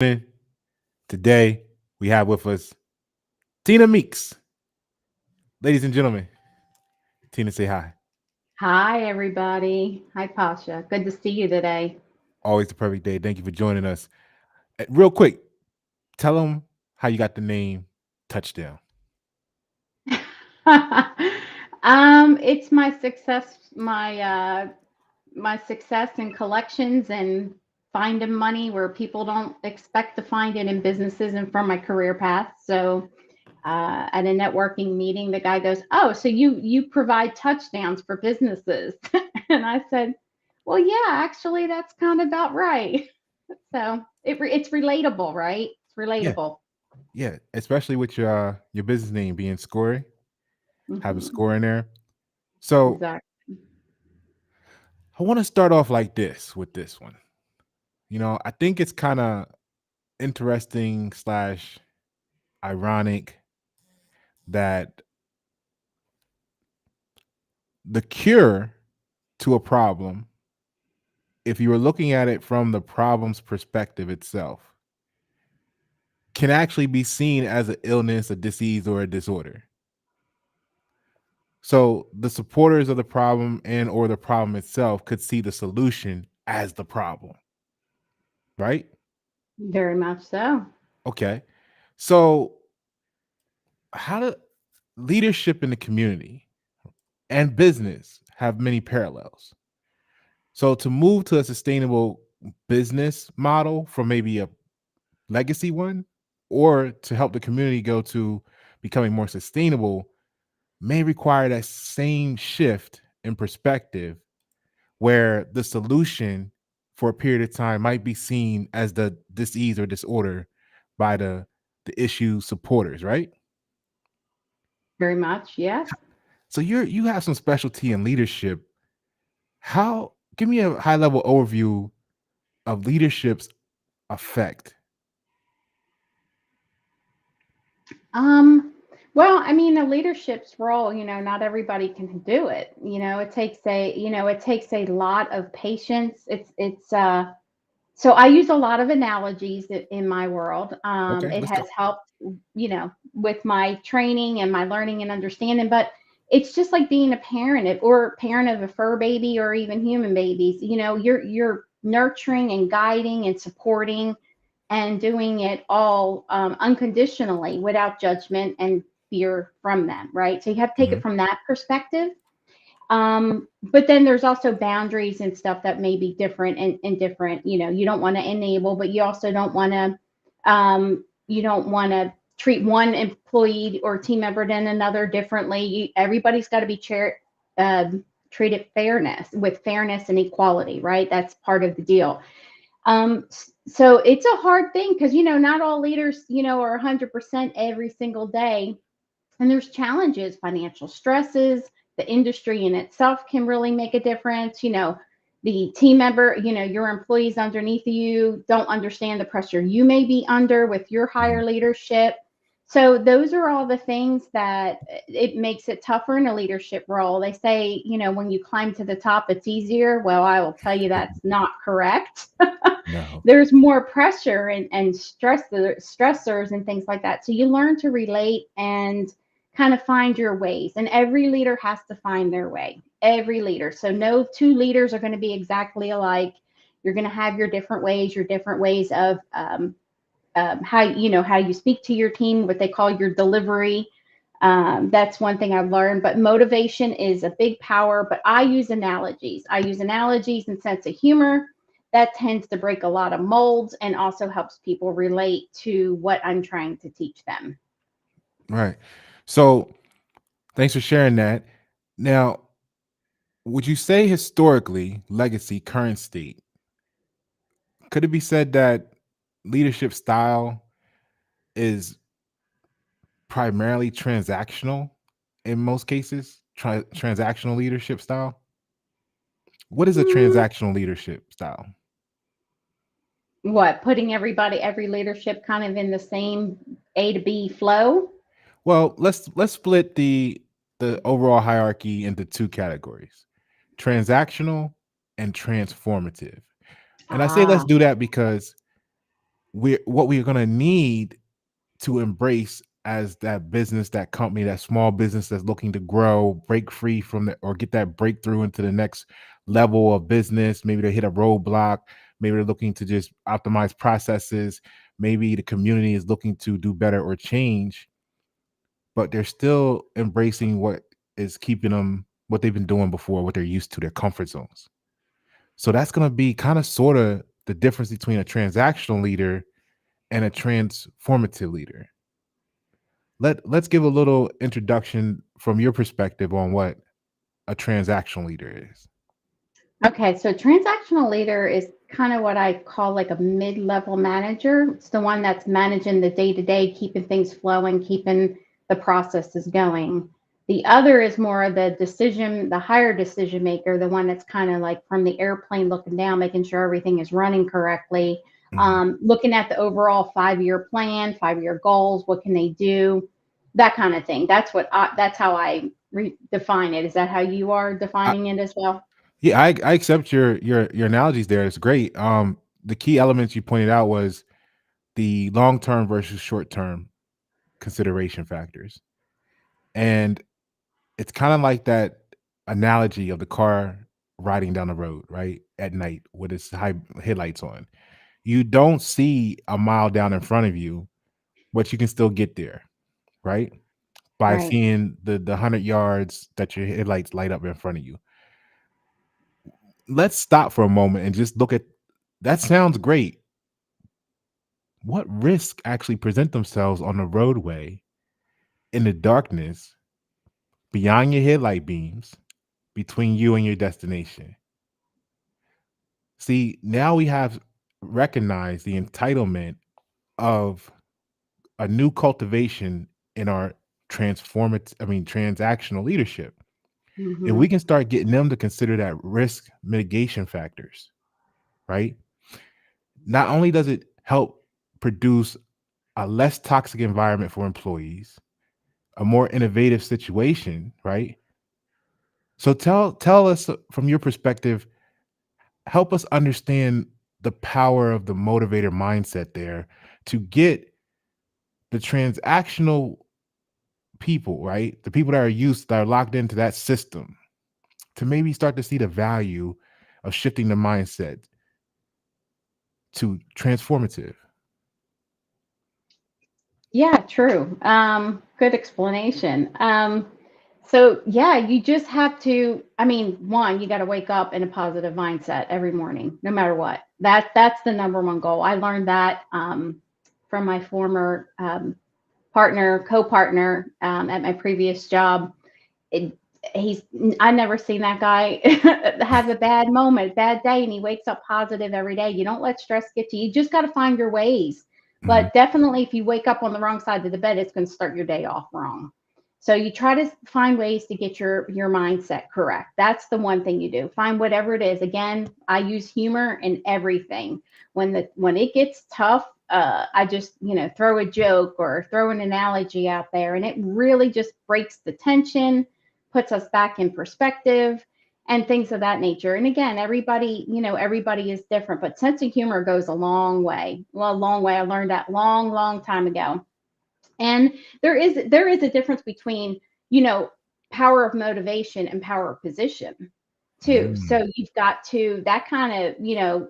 In. Today, we have with us Tina Meeks. Ladies and gentlemen, Tina, say hi. Hi, everybody. Hi, Pasha. Good to see you today. Always the perfect day. Thank you for joining us. Real quick, tell them how you got the name Touchdown. It's my success in collections and finding money where people don't expect to find it in businesses and from my career path. So, at a networking meeting, the guy goes, "Oh, so you provide touchdowns for businesses?" And I said, "Well, yeah, actually, that's kind of about right." So it's relatable, right? It's Yeah, relatable. yeah. Especially with your business name being Scoree, have a Hmm. score in there. So Exactly. I want to start off like this with this one. I think it's kind of interesting slash ironic that the cure to a problem, if you were looking at it from the problem's perspective itself, can actually be seen as an illness, a disease, or a disorder. So the supporters of the problem and or the problem itself could see the solution as the problem, right? Very much so. Okay. So how do leadership in the community and business have many parallels? So to move to a sustainable business model from maybe a legacy one, or to help the community go to becoming more sustainable, may require that same shift in perspective where the solution for a period of time might be seen as the disease or disorder by the issue supporters, right? Very much, yes. So you have some specialty in leadership. How give me a high level overview of leadership's effect. Um, well, I mean, a leadership's role, not everybody can do it. It takes a lot of patience. So I use a lot of analogies in my world. Okay, It let's has go. helped, with my training and my learning and understanding. But it's just like being a parent or parent of a fur baby or even human babies. You're nurturing and guiding and supporting and doing it all unconditionally without judgment and fear from them, right? So you have to take Mhm. it from that perspective. But then there's also boundaries and stuff that may be different and different. You don't want to enable, but you also don't want to treat one employee or team member than another differently. Everybody's got to be treated with fairness and equality, right? That's part of the deal. So it's a hard thing because not all leaders are 100% every single day, and there's challenges, financial stresses. The industry in itself can really make a difference. The team member, your employees underneath you don't understand the pressure you may be under with your higher Mhm. leadership. So those are all the things that it makes it tougher in a leadership role. They say, when you climb to the top, it's easier. Well, I will tell you that's not correct. No. There's more pressure and stressors and things like that. So you learn to relate and kind of find your ways. And every leader has to find their way. Every leader. So no two leaders are going to be exactly alike. You're going to have your different ways of how you speak to your team, what they call your delivery. That's one thing I've learned. But motivation is a big power. But I use analogies. I use analogies and sense of humor. That tends to break a lot of molds and also helps people relate to what I'm trying to teach them. Right. So thanks for sharing that. Now, would you say historically, legacy, current state, could it be said that leadership style is primarily transactional in most cases? Transactional leadership style? What is a Mm, transactional leadership style? what, putting every leadership kind of in the same A to B flow? Well, let's split the overall hierarchy into two categories: transactional and transformative. And I say let's Ah, do that because we're going to need to embrace as that business, that company, that small business that's looking to grow, break free from the, or get that breakthrough into the next level of business. Maybe they hit a roadblock. Maybe they're looking to just optimize processes. Maybe the community is looking to do better or change, but they're still embracing what is keeping them, what they've been doing before, what they're used to, their comfort zones. So that's going to be kind of sort of the difference between a transactional leader and a transformative leader. Let's give a little introduction from your perspective on what a transactional leader is. Okay, so transactional leader is kind of what I call like a mid-level manager. It's the one that's managing the day-to-day, keeping things flowing, keeping the processes going. The other is more of the higher decision maker, the one that's kind of like from the airplane looking down, making sure everything is running correctly, Mhm. looking at the overall 5-year plan, 5-year goals, what can they do, that kind of thing. That's how I define it. Is that how you are I, defining it as well? yeah, I accept your analogies there. It's great. The key elements you pointed out was the long term versus short term consideration factors, and it's kind of like that analogy of the car riding down the road, right, at night with its high headlights on. You don't see a mile down in front of you, but you can still get there, right? By Right. seeing the 100 yards that your headlights light up in front of you. Let's stop for a moment and just look at that. Sounds great. What risks actually present themselves on the roadway in the darkness beyond your headlight beams between you and your destination? See, now we have recognized the entitlement of a new cultivation in our transactional leadership. If we Hmm. can start getting them to consider that risk mitigation factors, right? Not only does it help produce a less toxic environment for employees, a more innovative situation, right? So tell us from your perspective, help us understand the power of the motivator mindset there to get the transactional people, right? The people that are used, that are locked into that system, to maybe start to see the value of shifting the mindset to transformative. Yeah, true. Good explanation. So yeah, you just have to, I mean, one, you got to wake up in a positive mindset every morning, no matter what. That's the number one goal. I learned that from my former co-partner at my previous job. It, he's I never seen that guy have a bad moment, bad day, and he wakes up positive every day. You don't let stress get to you. You just got to find your ways. Mhm. But definitely, if you wake up on the wrong side of the bed, it's going to start your day off wrong. So you try to find ways to get your mindset correct. That's the one thing you do. Find whatever it is. Again, I use humor in everything. When it gets tough, I just throw a joke or throw an analogy out there, and it really just breaks the tension, puts us back in perspective, and things of that nature. And again, everybody is different, but sense of humor goes a long way. Well, a long way. I learned that long, long time ago. And there is a difference between, you know, power of motivation and power of position too. Mm. So you've got to that kind of,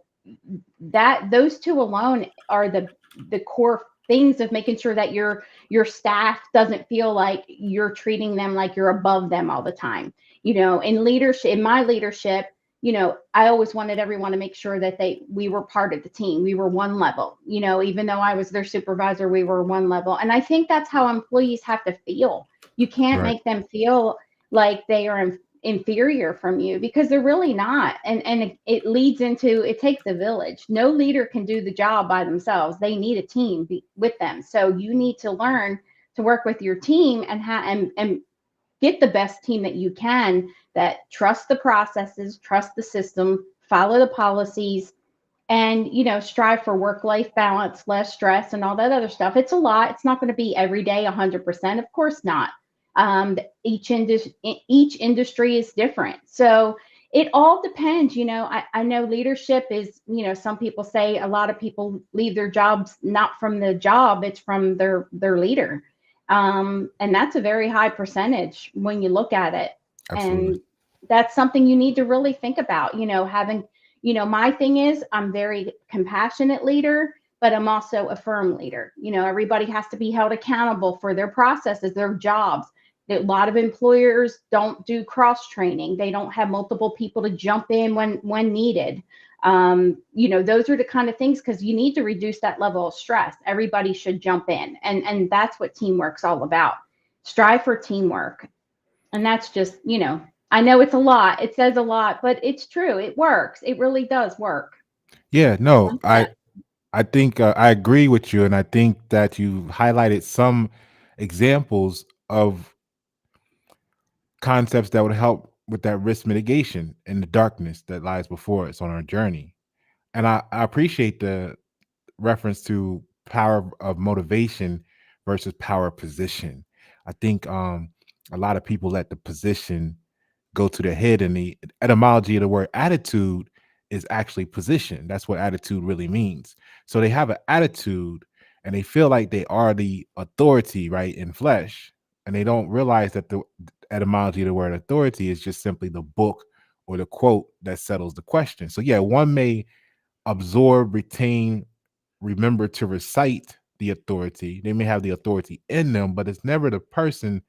that those two alone are the core things of making sure that your staff doesn't feel like you're treating them like you're above them all the time. In leadership, in my leadership, I always wanted everyone to make sure that we were part of the team. We were one level. Even though I was their supervisor, we were one level. And I think that's how employees have to feel. You can't Right. make them feel like they are inferior from you, because they're really not. And it leads into, it takes a village. No leader can do the job by themselves. They need a team with them. So you need to learn to work with your team and get the best team that you can, that trust the processes, trust the system, follow the policies, and strive for work-life balance, less stress, and all that other stuff. It's a lot. It's not going to be every day 100%, of course not. Each industry is different, so It all depends. I know leadership is, some people say a lot of people leave their jobs not from the job, it's from their leader. And that's a very high percentage when you look at it. Absolutely. And that's something you need to really think about, having, my thing is I'm very compassionate leader, but I'm also a firm leader. Everybody has to be held accountable for their processes, their jobs. A lot of employers don't do cross training. They don't have multiple people to jump in when needed. Those are the kind of things, because you need to reduce that level of stress. Everybody should jump in, and that's what teamwork's all about. Strive for teamwork, and that's just, I know it's a lot. It says a lot, but it's true. It works. It really does work. Yeah, no, But I think I agree with you, and I think that you highlighted some examples of concepts that would help with that risk mitigation in the darkness that lies before us on our journey. And I appreciate the reference to power of motivation versus power of position. I think a lot of people let the position go to their head, and the etymology of the word attitude is actually position. That's what attitude really means. So they have an attitude and they feel like they are the authority, right, in flesh. And they don't realize that the etymology of the word authority is just simply the book or the quote that settles the question. So yeah, one may absorb, retain, remember to recite the authority. They may have the authority in them, but it's never the person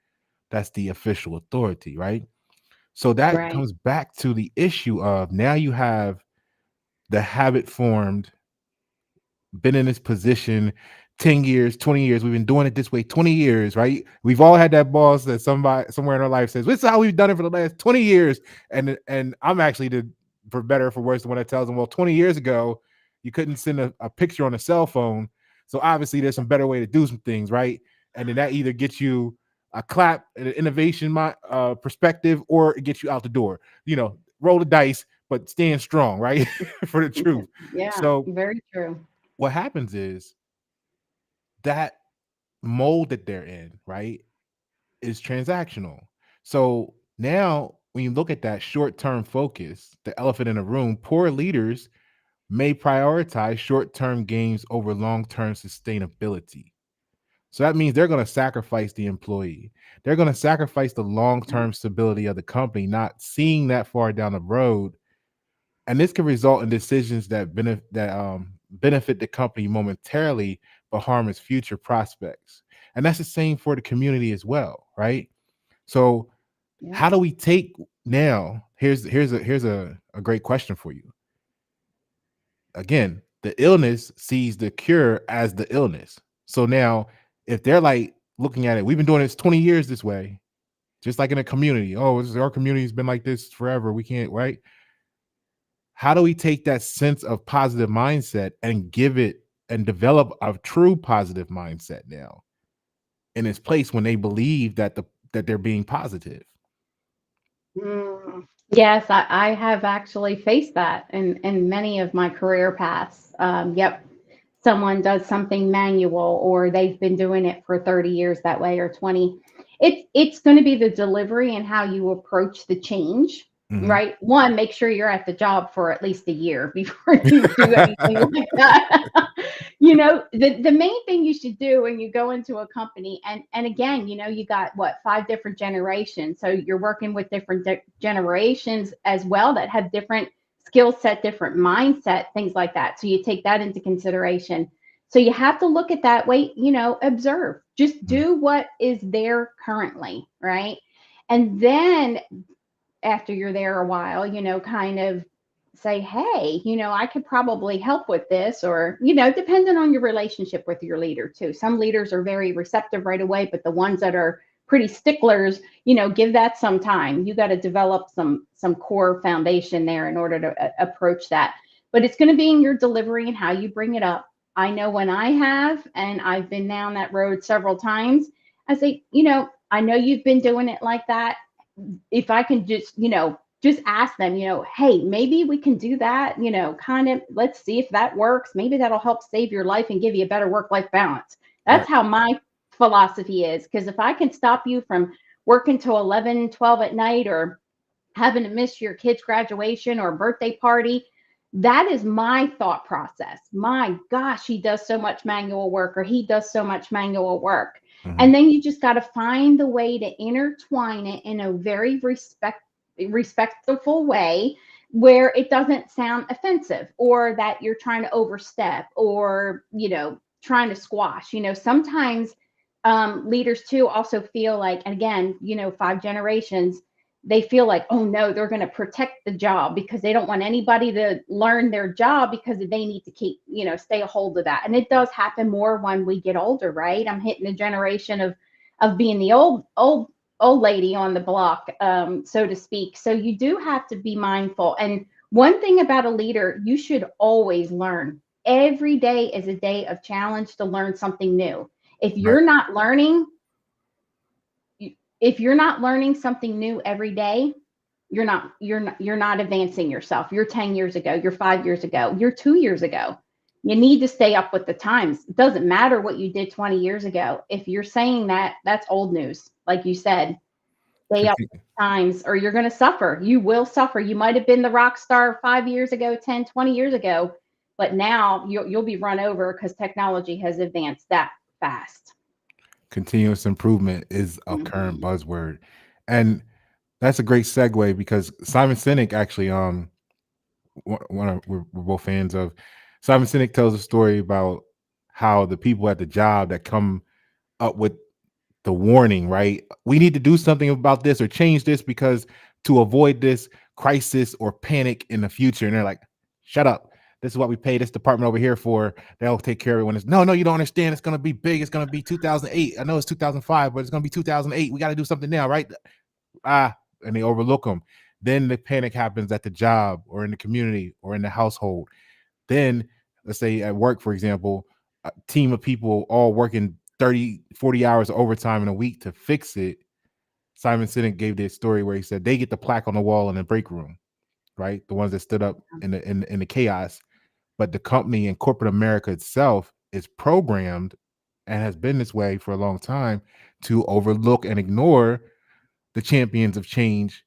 that's the official authority, right? So that right. comes back to the issue of now you have the habit formed, been in this position 10 years, 20 years. We've been doing it this way 20 years, right? We've all had that boss that somebody somewhere in our life says, this is how we've done it for the last 20 years. And I'm actually the, for better or for worse, the one that tells them, well, 20 years ago, you couldn't send a picture on a cell phone. So obviously there's some better way to do some things, right? And then that either gets you a clap, an innovation perspective, or it gets you out the door. Roll the dice, but stand strong, right? For the truth. Yeah, So very true. what happens is that mold that they're in, right, is transactional. So now when you look at that short-term focus, the elephant in the room, poor leaders may prioritize short-term gains over long-term sustainability. So that means they're going to sacrifice the employee. They're going to sacrifice the long-term stability of the company, not seeing that far down the road. And this can result in decisions that benefit the company momentarily, but harm its future prospects. And that's the same for the community as well, right? So, Yeah. how do we take now? Here's a great question for you. Again, the illness sees the cure as the illness. So now, if they're like looking at it, we've been doing this 20 years this way, just like in a community. Oh, our community's been like this forever. We can't, right? How do we take that sense of positive mindset and give it and develop a true positive mindset now in its place when they believe that they're being positive? Yes, I have actually faced that in many of my career paths. Yep, someone does something manual, or they've been doing it for 30 years that way, or 20. It's going to be the delivery and how you approach the change, Mhm. right? One, make sure you're at the job for at least a year before you do anything like that. The main thing you should do when you go into a company, and again, you got what, 5 different generations, so you're working with different generations as well, that have different skill set, different mindset, things like that. So you take that into consideration. So you have to look at that way, observe, just Mm. do what is there currently, right? And then after you're there a while, kind of say, hey, I could probably help with this, or, depending on your relationship with your leader too. Some leaders are very receptive right away, but the ones that are pretty sticklers, give that some time. You got to develop some core foundation there in order to approach that. But it's going to be in your delivery and how you bring it up. I know when I have, and I've been down that road several times, I say, I know you've been doing it like that. If I can just ask them, hey, maybe we can do that, kind of, let's see if that works. Maybe that'll help save your life and give you a better work-life balance. That's Yep. how my philosophy is. Because if I can stop you from working till 11, 12 at night, or having to miss your kid's graduation or birthday party. That is my thought process. My gosh, he does so much manual work, or he does so much manual work. Mhm. And then you just got to find the way to intertwine it in a very respectful way where it doesn't sound offensive or that you're trying to overstep or, trying to squash. Sometimes leaders too also feel like, and again, 5 generations, they feel like, oh no, they're going to protect the job because they don't want anybody to learn their job because they need to keep, stay a hold of that. And it does happen more when we get older, right? I'm hitting a generation of being the old lady on the block, so to speak. So you do have to be mindful. And one thing about a leader, you should always learn. Every day is a day of challenge to learn something new. If Right. you're not learning, if you're not learning something new every day, you're not advancing yourself. You're 10 years ago, you're 5 years ago, you're 2 years ago. You need to stay up with the times. It doesn't matter what you did 20 years ago. If you're saying that, that's old news. Like you said, stay up with Conti- the times or you're going to suffer. You will suffer. You might have been the rock star 5 years ago, 10, 20 years ago, but now you'll be run over because technology has advanced that fast. Continuous improvement is a current Mhm. buzzword, and that's a great segue because Simon Sinek actually, one of we're both fans of. Simon Sinek tells a story about how the people at the job that come up with the warning, right? We need to do something about this or change this because to avoid this crisis or panic in the future. And they're like, shut up. This is what we pay this department over here for. They'll take care of it when it's no, you don't understand. It's going to be big. It's going to be 2008. I know it's 2005, but it's going to be 2008. We got to do something now, right? And they overlook them. Then the panic happens at the job or in the community or in the household. Then let's say at work, for example, a team of people all working 30, 40 hours of overtime in a week to fix it. Simon Sinek gave this story where he said they get the plaque on the wall in the break room, right? The ones that stood up in the chaos. But the company and corporate America itself is programmed and has been this way for a long time to overlook and ignore the champions of change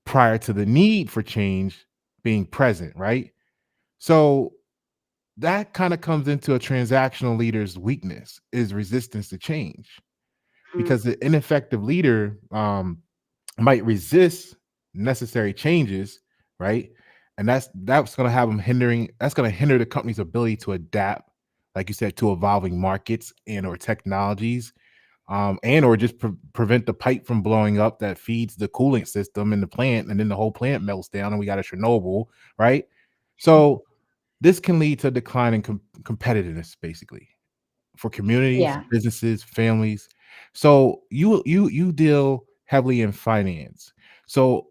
prior to the need for change being present, right? So that kind of comes into a transactional leader's weakness is resistance to change Mhm. because the ineffective leader might resist necessary changes, right? And that's going to have them hindering. That's going to hinder the company's ability to adapt, like you said, to evolving markets and or technologies, and or just prevent the pipe from blowing up that feeds the cooling system in the plant, and then the whole plant melts down, and we got a Chernobyl, right? So this can lead to a decline in competitiveness, basically, for communities, Yeah. businesses, families. So you deal heavily in finance. So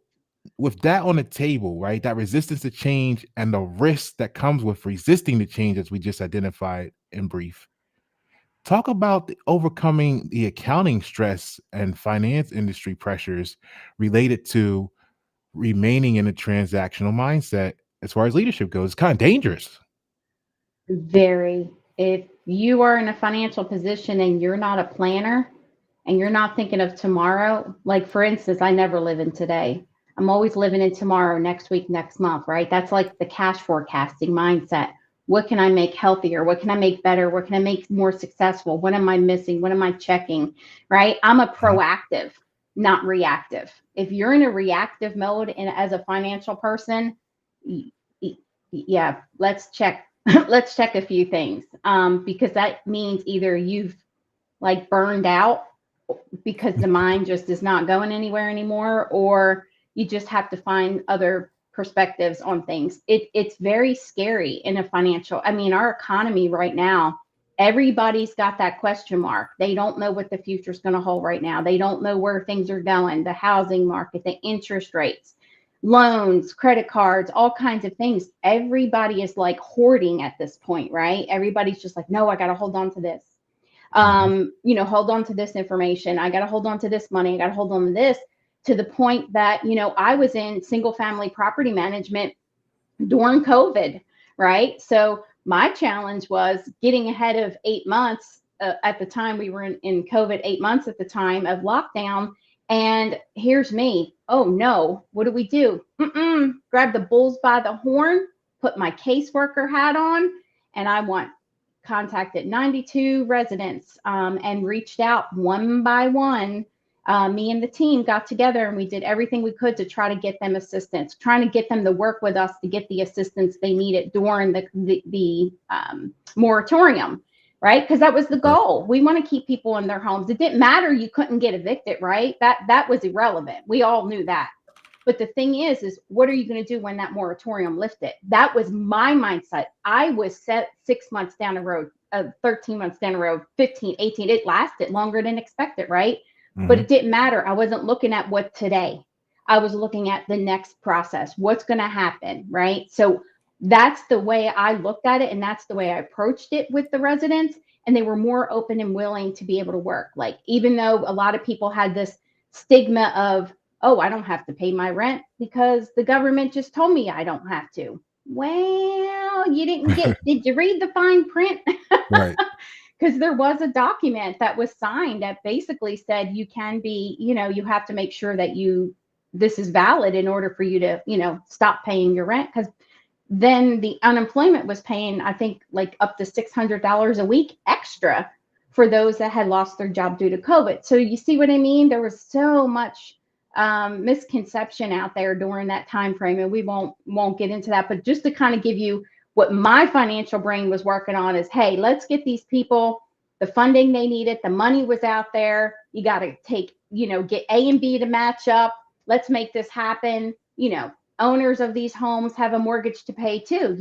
with that on the table, right, that resistance to change and the risk that comes with resisting the change, as we just identified in brief, talk about overcoming the accounting stress and finance industry pressures related to remaining in a transactional mindset as far as leadership goes. It's kind of dangerous. Very. If you are in a financial position and you're not a planner and you're not thinking of tomorrow, like for instance, I never live in today. I'm always living in tomorrow, next week, next month, right? That's like the cash forecasting mindset. What can I make healthier? What can I make better? What can I make more successful? What am I missing? What am I checking? Right? I'm a Mhm. proactive, not reactive. If you're in a reactive mode and as a financial person, yeah, let's check let's check a few things, because that means either you've like burned out because the mind just is not going anywhere anymore, or you just have to find other perspectives on things. It's very scary in a financial, I mean, our economy right now, everybody's got that question mark. They don't know what the future is going to hold right now. They don't know where things are going, the housing market, the interest rates, loans, credit cards, all kinds of things. Everybody is like hoarding at this point, right? Everybody's just like, no, I got to hold on to this, Mhm. hold on to this information. I got to hold on to this money. I got to hold on to this, to the point that, I was in single family property management during COVID, right? So my challenge was getting ahead of 8 months. At the time we were in COVID, 8 months at the time of lockdown, And here's me. Oh no, what do? Grab the bulls by the horn, put my caseworker hat on, and I want contacted 92 residents and reached out one by one. Me and the team got together and we did everything we could to try to get them assistance, trying to get them to work with us to get the assistance they needed during the moratorium, right? Because that was the Right. goal. We want to keep people in their homes. It didn't matter you couldn't get evicted, right? That was irrelevant. We all knew that. But the thing is what are you going to do when that moratorium lifted? That was my mindset. I was set 6 months down the road, 13 months down the road, 15, 18. It lasted longer than expected, right? But Mhm. it didn't matter. I wasn't looking at what today. I was looking at the next process. What's going to happen, right? So that's the way I looked at it. And that's the way I approached it with the residents. And they were more open and willing to be able to work. Like, even though a lot of people had this stigma of, oh, I don't have to pay my rent because the government just told me I don't have to. Well, did you read the fine print? Right. Because there was a document that was signed that basically said you can be, you have to make sure that this is valid in order for you to, stop paying your rent. Because then the unemployment was paying, I think, like up to $600 a week extra for those that had lost their job due to COVID. So you see what I mean? There was so much misconception out there during that time frame, and we won't get into that. But just to kind of give you what my financial brain was working on is, hey, let's get these people the funding they needed. The money was out there. You got to get A and B to match up. Let's make this happen. Owners of these homes have a mortgage to pay too,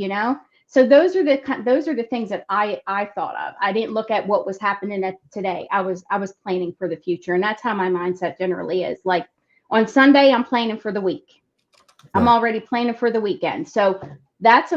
so those are the things that I thought of. I didn't look at what was happening at today. I was planning for the future, and that's how my mindset generally is. Like, on Sunday I'm planning for the week. I'm Right. already planning for the weekend. So that's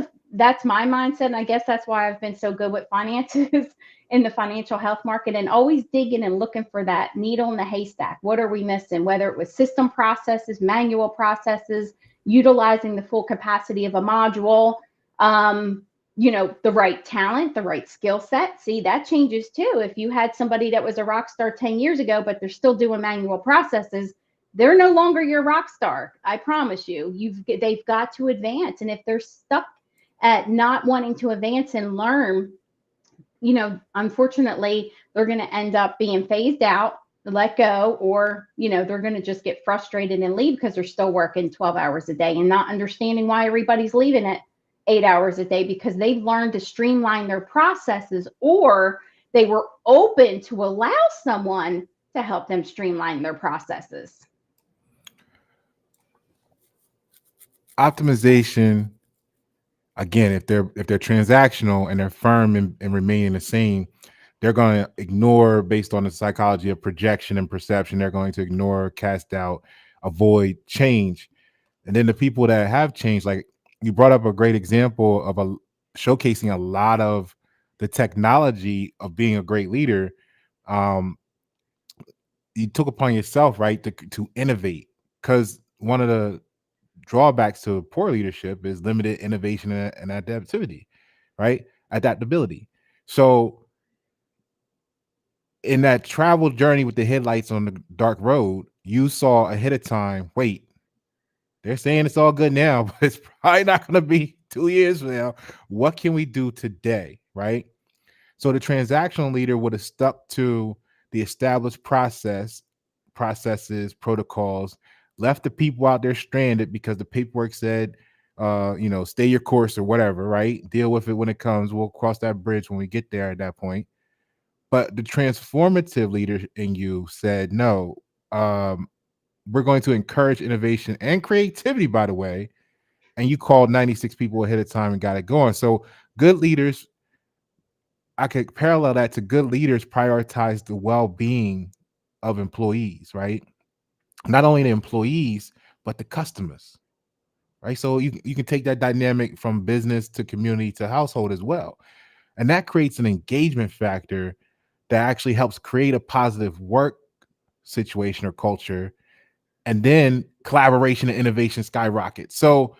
my mindset, and I guess that's why I've been so good with finances in the financial health market, and always digging and looking for that needle in the haystack. What are we missing? Whether it was system processes, manual processes, utilizing the full capacity of a module, the right talent, the right skill set. See, that changes too. If you had somebody that was a rock star 10 years ago, but they're still doing manual processes, they're no longer your rock star. I promise you. They've got to advance. And if they're stuck at not wanting to advance and learn, unfortunately, they're going to end up being phased out, let go, or, they're going to just get frustrated and leave because they're still working 12 hours a day and not understanding why everybody's leaving at 8 hours a day, because they've learned to streamline their processes, or they were open to allow someone to help them streamline their processes. Optimization, again, if they're transactional and they're firm and remaining the same, they're going to ignore, based on the psychology of projection and perception, they're going to ignore, cast out, avoid change. And then the people that have changed, like you brought up a great example of showcasing a lot of the technology of being a great leader. Um, you took upon yourself, right, to innovate, because one of the drawbacks to poor leadership is limited innovation and adaptivity, right? Adaptability. So in that travel journey with the headlights on the dark road, you saw ahead of time, wait, they're saying it's all good now, but it's probably not going to be 2 years from now. What can we do today, right? So the transactional leader would have stuck to the established processes, protocols, left the people out there stranded because the paperwork said, stay your course or whatever, right? Deal with it when it comes. We'll cross that bridge when we get there at that point. But the transformative leader in you said, no, we're going to encourage innovation and creativity, by the way. And you called 96 people ahead of time and got it going. So good leaders, I could parallel that to good leaders prioritize the well-being of employees, right? Not only the employees, but the customers, right? So you can take that dynamic from business to community to household as well. And that creates an engagement factor that actually helps create a positive work situation or culture. And then collaboration and innovation skyrocket. So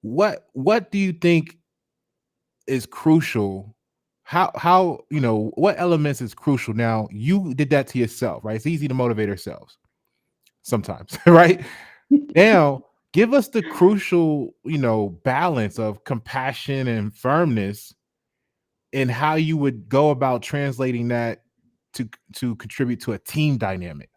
what do you think is crucial? How what elements is crucial? Now you did that to yourself, right? It's easy to motivate ourselves. sometimes, right? Now, give us the crucial, balance of compassion and firmness and how you would go about translating that to contribute to a team dynamic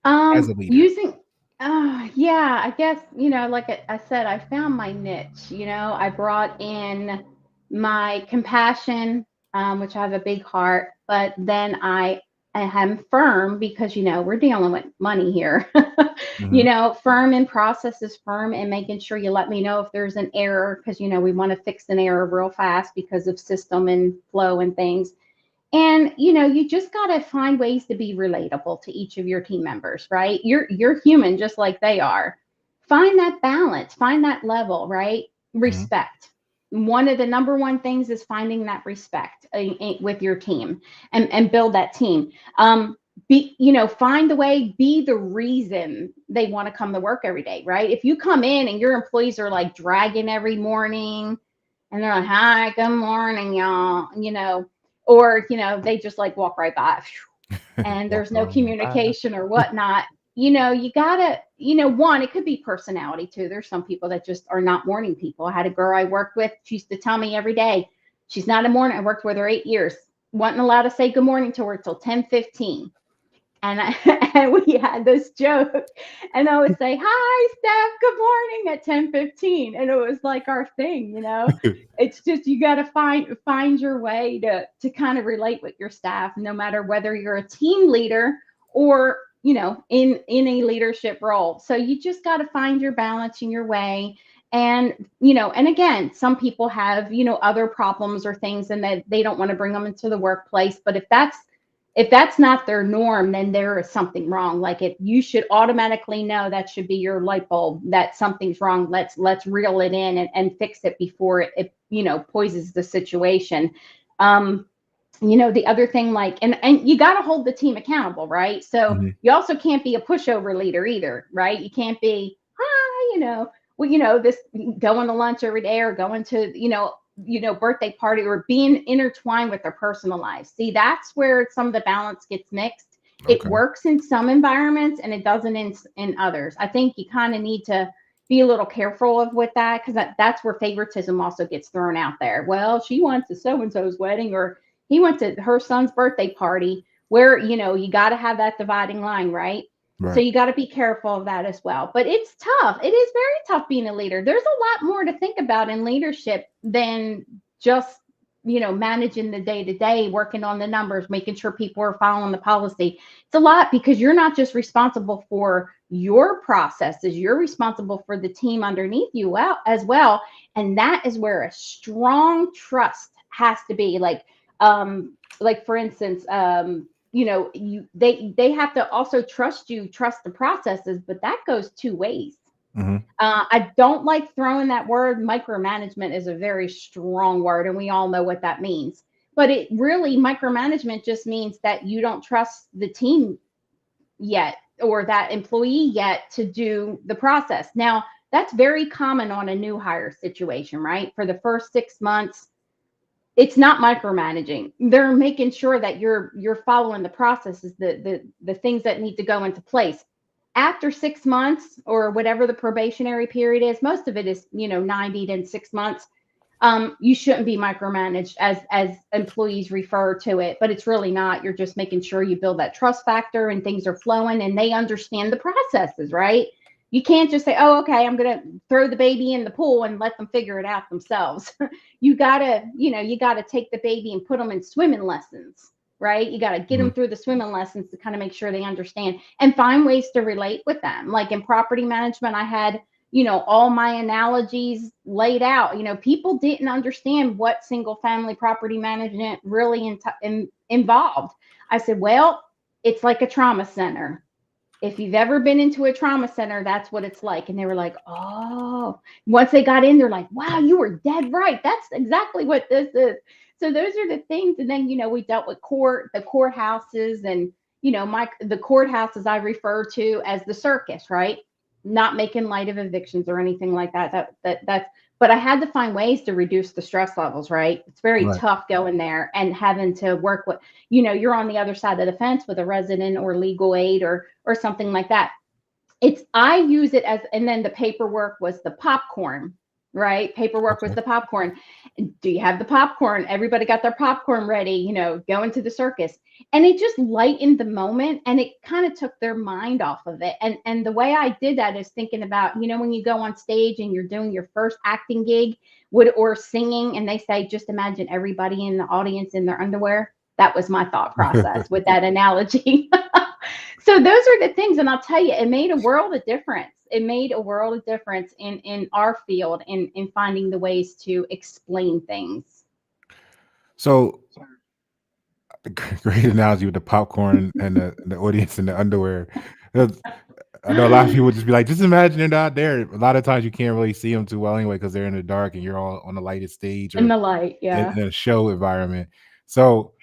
as a leader. Using, yeah, I guess, like I said, I found my niche. I brought in my compassion, which I have a big heart, but then I am firm because, we're dealing with money here. Mhm. Firm in processes, firm in making sure you let me know if there's an error because, we want to fix an error real fast because of system and flow and things. And you just got to find ways to be relatable to each of your team members, right? You're human just like they are. Find that balance, find that level, right? Mhm. Respect. One of the number one things is finding that respect with your team and build that team. Find a way, be the reason they want to come to work every day, right? If you come in and your employees are like dragging every morning and they're like, "Hi, good morning, y'all," or they just like walk right by and there's Walking no on by. communication or whatnot. You gotta, one, it could be personality too. There's some people that just are not morning people. I had a girl I worked with, she used to tell me every day she's not a morning. I worked with her 8 years, wasn't allowed to say good morning to her till 10:15. And we had this joke, and I would say, "Hi, Steph. Good morning" at 10:15, and it was like our thing. It's just you got to find your way to kind of relate with your staff, no matter whether you're a team leader or in a leadership role. So you just got to find your balance in your way. And again, some people have other problems or things, and that they don't want to bring them into the workplace. But if that's not their norm, then there is something wrong. Like you should automatically know that should be your light bulb that something's wrong. Let's reel it in and fix it before it poisons the situation. Um, the other thing, like, and you got to hold the team accountable, right? So Mhm. you also can't be a pushover leader either, right? You can't be, hi, well, this going to lunch every day or going to, birthday party or being intertwined with their personal lives. See, that's where some of the balance gets mixed. It Okay. works in some environments and it doesn't in others. I think you kind of need to be a little careful of with that because that's where favoritism also gets thrown out there. Well, she went to so and so's wedding, or he went to her son's birthday party, where you got to have that dividing line, right? So Right. you got to be careful of that as well. But it's tough. It is very tough being a leader. There's a lot more to think about in leadership than just managing the day to day, working on the numbers, making sure people are following the policy. It's a lot because you're not just responsible for your processes, you're responsible for the team underneath you as well. And that is where a strong trust has to be. Like for instance, they have to also trust you, trust the processes, but that goes two ways. Mhm. I don't like throwing that word. Micromanagement is a very strong word, and we all know what that means. But it really, micromanagement just means that you don't trust the team yet or that employee yet to do the process. Now, that's very common on a new hire situation, right? For the first 6 months, it's not micromanaging. They're making sure that you're following the processes, the things that need to go into place. After 6 months or whatever the probationary period is, most of it is 90 to 6 months. You shouldn't be micromanaged as employees refer to it, but it's really not. You're just making sure you build that trust factor and things are flowing and they understand the processes, right? You can't just say, "Oh, okay, I'm gonna throw the baby in the pool and let them figure it out themselves." You gotta take the baby and put them in swimming lessons, right? You gotta get them Mhm. through the swimming lessons to kind of make sure they understand and find ways to relate with them. Like in property management, I had all my analogies laid out. People didn't understand what single family property management really involved. I said, well, it's like a trauma center. If you've ever been into a trauma center, that's what it's like. And they were like, oh, once they got in, they're like, wow, you were dead right. That's exactly what this is. So those are the things. And then, we dealt with the courthouses and, the courthouses I refer to as the circus, right? Not making light of evictions or anything like that. That's but I had to find ways to reduce the stress levels, right? It's very Right. tough going there and having to work with, you're on the other side of the fence with a resident or legal aid or something like that. I use it as, and then the paperwork was the popcorn, right? Paperwork was Okay. the popcorn. Do you have the popcorn? Everybody got their popcorn ready, going to the circus. And it just lightened the moment and it kind of took their mind off of it. And the way I did that is thinking about, when you go on stage and you're doing your first acting gig or singing and they say, just imagine everybody in the audience in their underwear. That was my thought process with that analogy. So those are the things, and I'll tell you, it made a world of difference. It made a world of difference in our field in finding the ways to explain things. So great analogy with the popcorn and the audience in the underwear. That's- I know a lot of people just be like, just imagine they're not there. A lot of times you can't really see them too well anyway because they're in the dark and you're all on the lighted stage In or the light, yeah. in a show environment. So,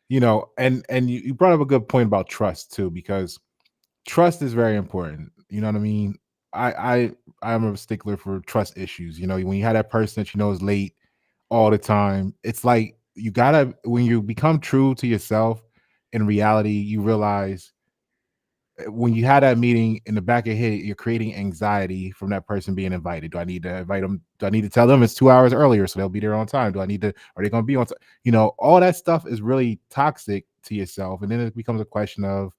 and you brought up a good point about trust too, because trust is very important. You know what I mean? I I I'm a stickler for trust issues. When you have that person that you know is late all the time, it's like you gotta when you become true to yourself in reality, you realize when you had that meeting in the back of your head, you're creating anxiety from that person being invited. Do I need to invite them? Do I need to tell them it's 2 hours earlier so they'll be there on time? Do I need to? Are they going to be on time? All that stuff is really toxic to yourself, and then it becomes a question of,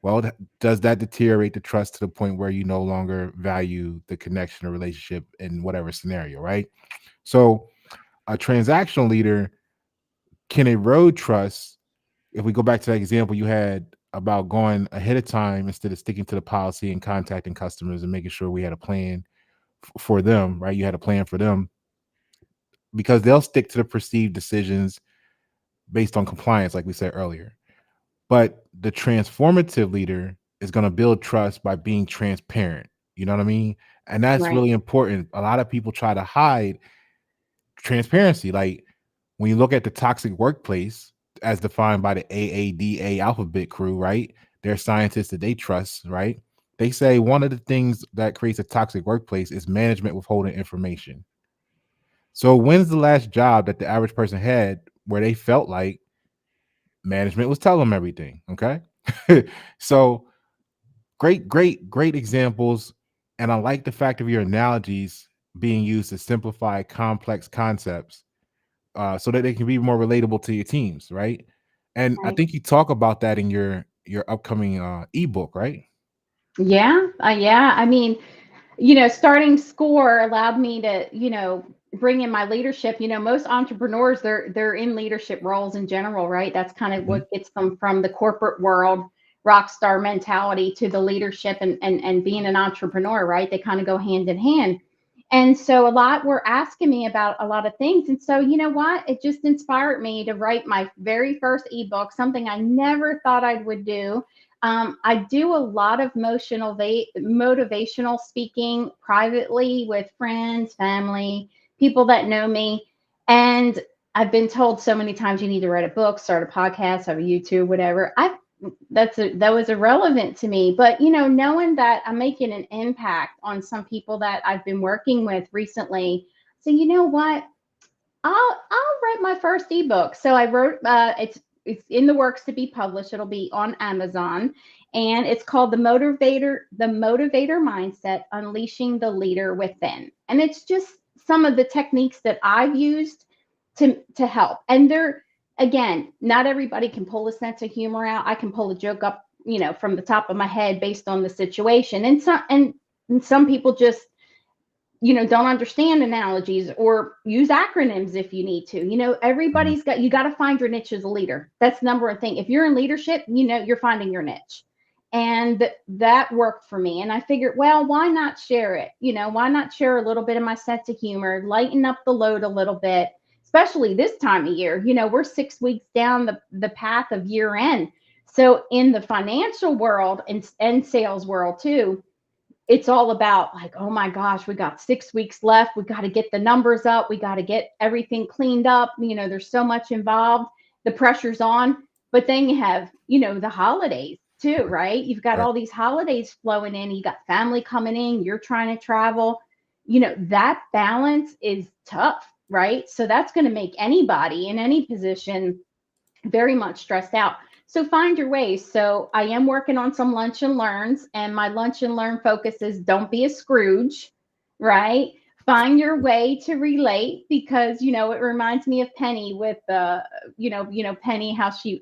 well, does that deteriorate the trust to the point where you no longer value the connection or relationship in whatever scenario, right? So, a transactional leader can erode trust if we go back to that example you had about going ahead of time instead of sticking to the policy and contacting customers and making sure we had a plan for them, right? You had a plan for them because they'll stick to the perceived decisions based on compliance, like we said earlier. But the transformative leader is going to build trust by being transparent. You know what I mean? And that's Right. really important. A lot of people try to hide transparency. Like when you look at the toxic workplace as defined by the AADA alphabet crew, right? They're scientists that they trust, right? They say one of the things that creates a toxic workplace is management withholding information. So when's the last job that the average person had where they felt like management was telling them everything? Okay. So great, great, great examples. And I like the fact of your analogies being used to simplify complex concepts so that they can be more relatable to your teams, right? And I Right. think you talk about that in your upcoming ebook, right? Yeah. Yeah. I mean, starting Score allowed me to, bring in my leadership. Most entrepreneurs, they're in leadership roles in general, right? That's kind of Mhm. what gets them from the corporate world, rock star mentality to the leadership and being an entrepreneur, right? They kind of go hand in hand. And so a lot were asking me about a lot of things. And so, you know what? It just inspired me to write my very first ebook, something I never thought I would do. I do a lot of motivational speaking privately with friends, family, people that know me. And I've been told so many times you need to write a book, start a podcast, have a YouTube, whatever. That was irrelevant to me. But knowing that I'm making an impact on some people that I've been working with recently, so you know what? I'll write my first ebook. So I wrote it's in the works to be published. It'll be on Amazon and it's called the Motivator Mindset: Unleashing the Leader Within. And it's just some of the techniques that I've used to help. And they're, again, not everybody can pull a sense of humor out. I can pull a joke up, from the top of my head based on the situation. And some people just don't understand analogies or use acronyms if you need to. Mhm. You got to find your niche as a leader. That's the number one thing. If you're in leadership, you're finding your niche. And that worked for me. And I figured, well, why not share it? Why not share a little bit of my sense of humor, lighten up the load a little bit, especially this time of year. We're 6 weeks down the path of year end. So in the financial world and sales world too, it's all about like, oh my gosh, we got 6 weeks left. We got to get the numbers up. We got to get everything cleaned up. There's so much involved. The pressure's on. But then you have, the holidays too, right? You've got Right. all these holidays flowing in. You got family coming in. You're trying to travel. that balance is tough, right? So that's going to make anybody in any position very much stressed out. So find your ways. So I am working on some lunch and learns, and my lunch and learn focus is don't be a Scrooge, right? Find your way to relate, because it reminds me of Penny with Penny, how she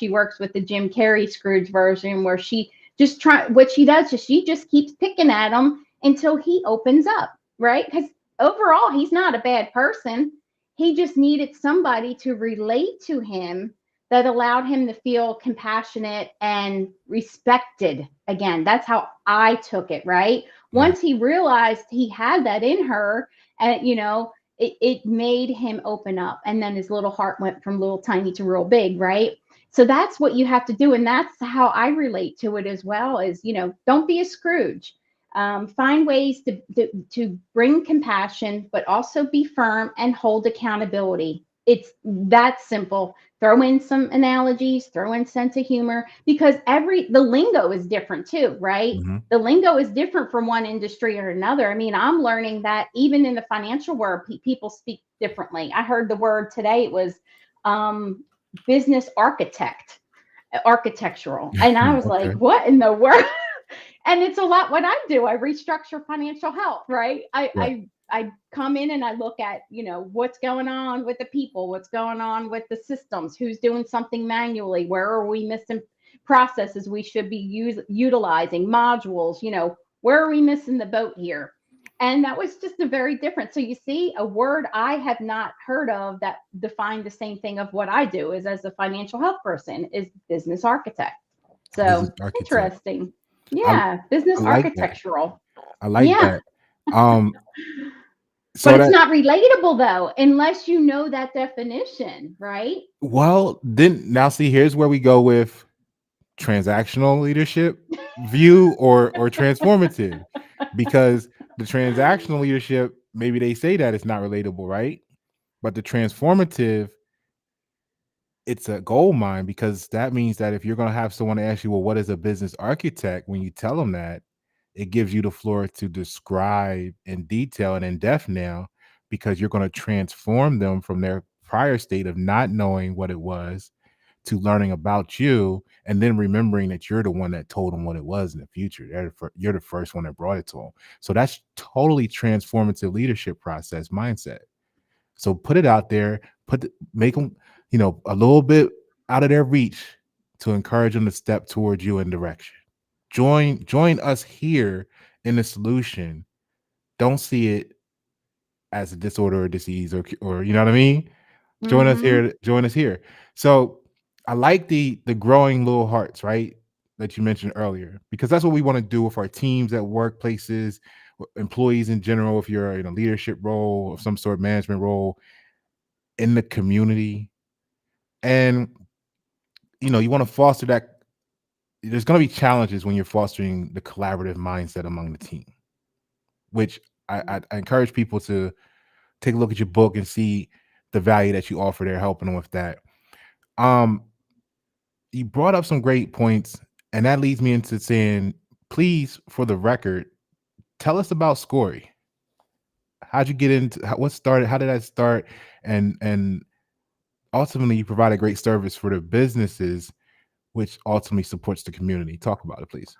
works with the Jim Carrey Scrooge version, where she just try what she does is she just keeps picking at him until he opens up, right? Because overall he's not a bad person. He just needed somebody to relate to him that allowed him to feel compassionate and respected. Again, that's how I took it, right? Mm. Once he realized he had that in her, and it made him open up. And then his little heart went from little tiny to real big, right? So that's what you have to do. And that's how I relate to it as well, is, don't be a Scrooge. Find ways to bring compassion, but also be firm and hold accountability. It's that simple. Throw in some analogies, throw in sense of humor, because the lingo is different too, right? Mhm. The lingo is different from one industry or another. I mean, I'm learning that even in the financial world, people speak differently. I heard the word today, it was um, business architectural. And I was like, Okay. what in the world? And it's a lot what I do. I restructure financial health, right? Right. I come in and I look at, what's going on with the people, what's going on with the systems, who's doing something manually, where are we missing processes we should be utilizing, modules, where are we missing the boat here? And that was just a very different. So you see, a word I have not heard of that defined the same thing of what I do is, as a financial health person, is business architect. Business So architect. interesting. I Yeah, business I like that. architectural. I like Yeah, that. Um, but so it's that not relatable though, unless you know that definition, right? well, then now see, here's where we go with transactional leadership view or transformative, because the transactional leadership, maybe they say that it's not relatable, right? But the transformative, it's a gold mine, because that means that if you're going to have someone ask you, well, what is a business architect? When you tell them that, it gives you the floor to describe in detail and in depth now, because you're going to transform them from their prior state of not knowing what it was to learning about you, and then remembering that you're the one that told them what it was in the future. You're the first one that brought it to them. So that's totally transformative leadership process mindset. So put it out there, make them, a little bit out of their reach, to encourage them to step towards you in direction. Join us here in the solution. Don't see it as a disorder or disease, or you know what I mean? Join us Mm-hmm. here. Join us here. So I like the growing little hearts, right? That you mentioned earlier, because that's what we want to do with our teams at workplaces, employees in general. If you're in a leadership role of some sort, management role, in the community, and you want to foster that. There's going to be challenges when you're fostering the collaborative mindset among the team, which I encourage people to take a look at your book and see the value that you offer there, helping them with that. Um, you brought up some great points, and that leads me into saying, please, for the record, tell us about Scoree. How'd you get into what started? How did that start? And ultimately, you provide a great service for the businesses, which ultimately supports the community. Talk about it, please.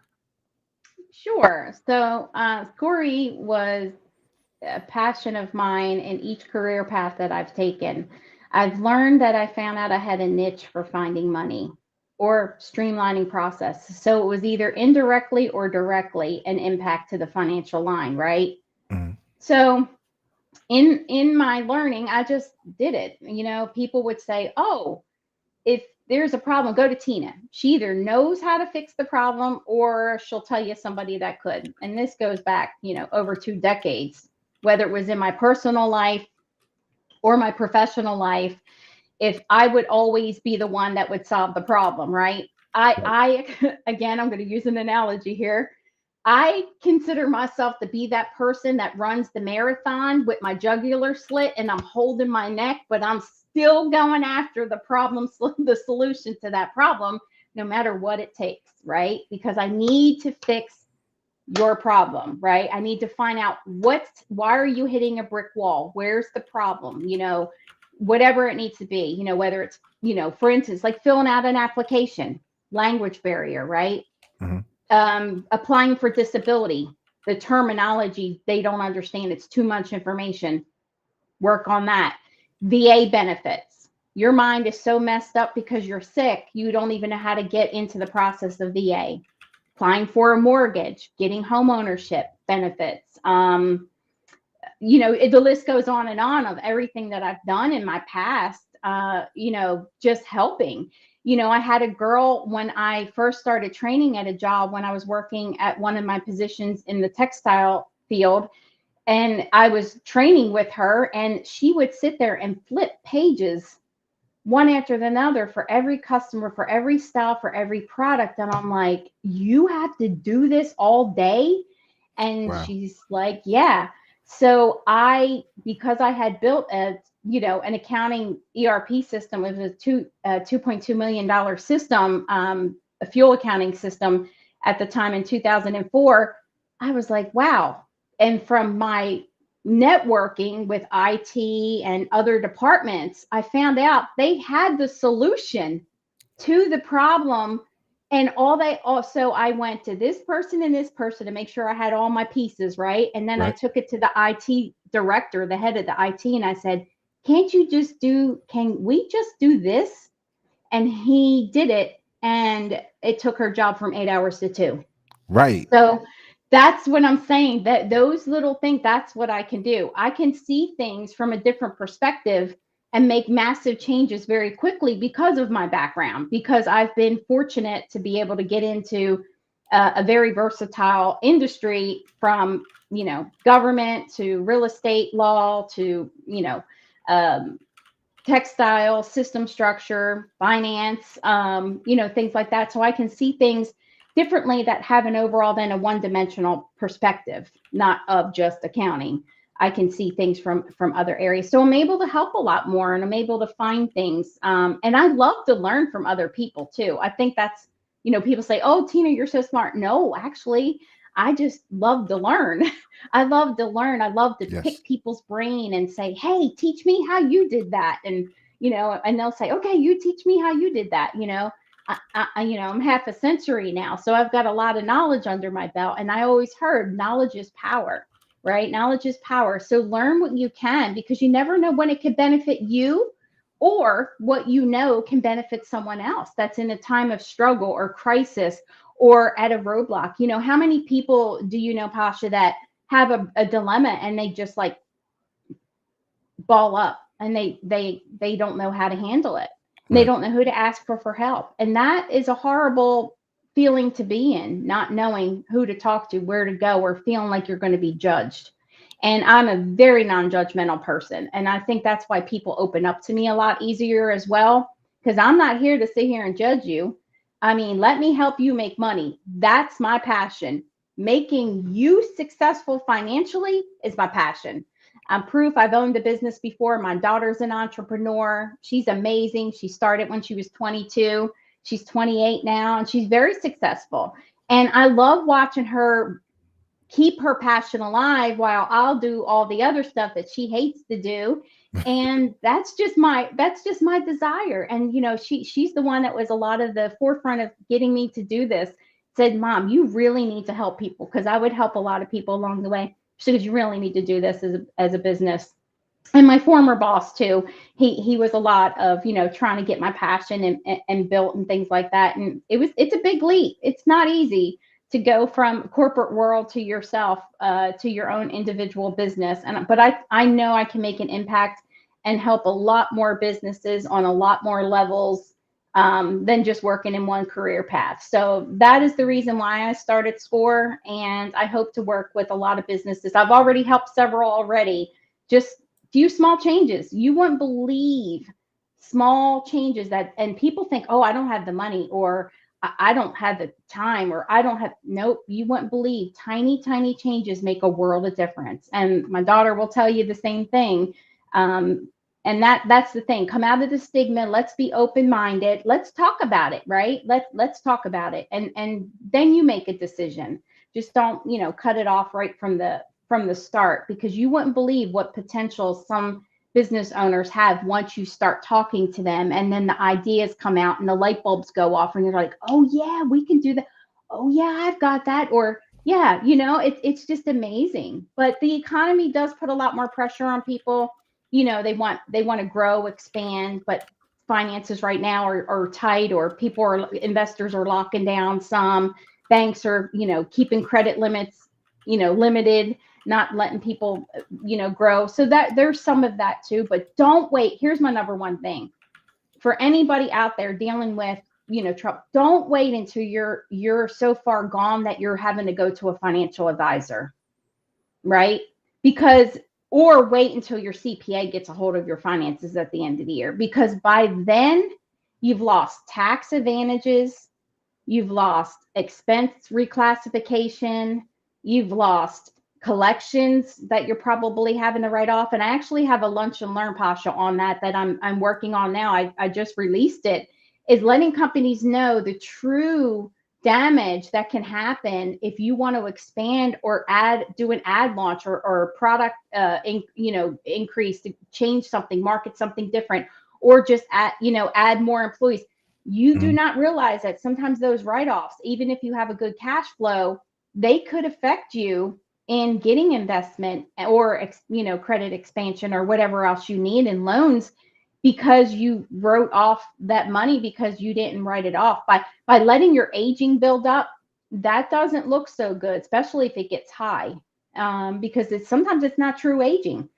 Sure. So Scoree was a passion of mine in each career path that I've taken. I've learned that I found out I had a niche for finding money or streamlining process. So it was either indirectly or directly an impact to the financial line, right? Mhm. So in my learning, I just did it. People would say, "Oh, if there's a problem, go to Tina. She either knows how to fix the problem or she'll tell you somebody that could." And this goes back, over 2 decades, whether it was in my personal life or my professional life. If I would always be the one that would solve the problem, right? Right. I again, I'm going to use an analogy here. I consider myself to be that person that runs the marathon with my jugular slit and I'm holding my neck, but I'm still going after the problem, the solution to that problem, no matter what it takes, right? Because I need to fix your problem, right? I need to find out why are you hitting a brick wall? Where's the problem? Whatever it needs to be, whether it's, for instance, like filling out an application, language barrier, right? Mhm. Applying for disability, the terminology, they don't understand. It's too much information. Work on that. VA benefits. Your mind is so messed up because you're sick, you don't even know how to get into the process of VA. Applying for a mortgage, getting home ownership benefits. The list goes on and on of everything that I've done in my past, just helping. I had a girl when I first started training at a job when I was working at one of my positions in the textile field. And I was training with her, and she would sit there and flip pages one after another for every customer, for every style, for every product. And I'm like, you have to do this all day? And Wow. she's like, yeah. So because I had built an accounting ERP system, it was a $2.2 million system, a fuel accounting system at the time in 2004, I was like, wow. And from my networking with IT and other departments, I found out they had the solution to the problem. And so I went to this person and this person to make sure I had all my pieces right. And then I Right. took it to the IT director, the head of the IT, and I said, can we just do this? And he did it. And it took her job from 8 hours to 2. Right. So that's what I'm saying, that those little things, that's what I can do. I can see things from a different perspective and make massive changes very quickly because of my background, because I've been fortunate to be able to get into a very versatile industry, from, government to real estate law to, um, textile, system structure, finance, things like that. So I can see things differently that have an overall than a one-dimensional perspective, not of just accounting. I can see things from other areas. So I'm able to help a lot more, and I'm able to find things. And I love to learn from other people too. I think that's, people say, oh, Tina, you're so smart. No, actually, I just love to learn. I love to learn. I love to Yes. pick people's brain and say, hey, teach me how you did that. And they'll say, okay, you teach me how you did that. I'm half a century now, so I've got a lot of knowledge under my belt. And I always heard knowledge is power, right? Knowledge is power. So learn what you can, because you never know when it could benefit you, or what can benefit someone else that's in a time of struggle or crisis or at a roadblock. How many people do you know, Pasha, that have a dilemma and they just like ball up, and they don't know how to handle it. And they Right. don't know who to ask for help. And that is a horrible feeling to be in, not knowing who to talk to, where to go, or feeling like you're going to be judged. And I'm a very non-judgmental person. And I think that's why people open up to me a lot easier as well, because I'm not here to sit here and judge you. I mean, let me help you make money. That's my passion. Making you successful financially is my passion. I'm proof. I've owned a business before. My daughter's an entrepreneur. She's amazing. She started when she was 22. She's 28 now, and she's very successful. And I love watching her keep her passion alive while I'll do all the other stuff that she hates to do. And that's just my desire. And she's the one that was a lot of the forefront of getting me to do this. Said, Mom, you really need to help people, because I would help a lot of people along the way. She said, you really need to do this as a business. And my former boss too, he was a lot of, trying to get my passion and built and things like that. And it's a big leap. It's not easy to go from corporate world to yourself, to your own individual business. But I know I can make an impact and help a lot more businesses on a lot more levels, than just working in one career path. So that is the reason why I started Scoree, and I hope to work with a lot of businesses. I've already helped several already. Just few small changes. You wouldn't believe small changes and people think, oh, I don't have the money, or I don't have the time, or I don't have, nope, you wouldn't believe tiny, tiny changes make a world of difference. And my daughter will tell you the same thing. And that's the thing. Come out of the stigma. Let's be open-minded. Let's talk about it, right? Let's talk about it. And then you make a decision. Just don't, cut it off right from the start, because you wouldn't believe what potential some business owners have once you start talking to them, and then the ideas come out and the light bulbs go off and you're like, oh yeah, we can do that. Oh yeah, I've got that. Or yeah, it's just amazing. But the economy does put a lot more pressure on people. They want to grow, expand, but finances right now are tight, or investors are locking down some. Banks are, keeping credit limits, limited, not letting people, grow. So that there's some of that too. But don't wait. Here's my number one thing for anybody out there dealing with, trouble. Don't wait until you're so far gone that you're having to go to a financial advisor, right? Because or wait until your CPA gets a hold of your finances at the end of the year, because by then you've lost tax advantages, you've lost expense reclassification, you've lost collections that you're probably having to write off. And I actually have a lunch and learn, Pasha, on that I'm working on now. I just released it, is letting companies know the true damage that can happen if you want to expand or do an ad launch or product increase, to change something, market something different, or just add more employees. You do not realize that sometimes those write-offs, even if you have a good cash flow, they could affect you in getting investment or credit expansion or whatever else you need in loans, because you wrote off that money because you didn't write it off. By letting your aging build up, that doesn't look so good, especially if it gets high, because sometimes it's not true aging.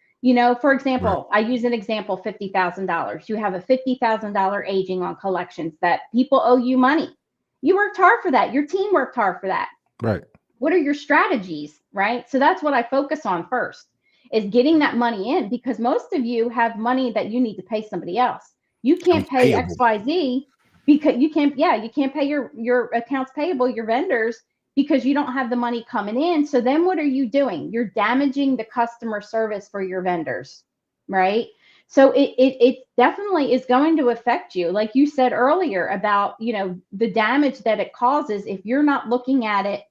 For example, I use an example, $50,000. You have a $50,000 aging on collections that people owe you money. You worked hard for that. Your team worked hard for that. Right. What are your strategies, right? So that's what I focus on first, is getting that money in, because most of you have money that you need to pay somebody else. You can't pay Payable. XYZ because you can't pay your accounts payable, your vendors, because you don't have the money coming in. So then what are you doing? You're damaging the customer service for your vendors, right? So it definitely is going to affect you, like you said earlier about, the damage that it causes if you're not looking at it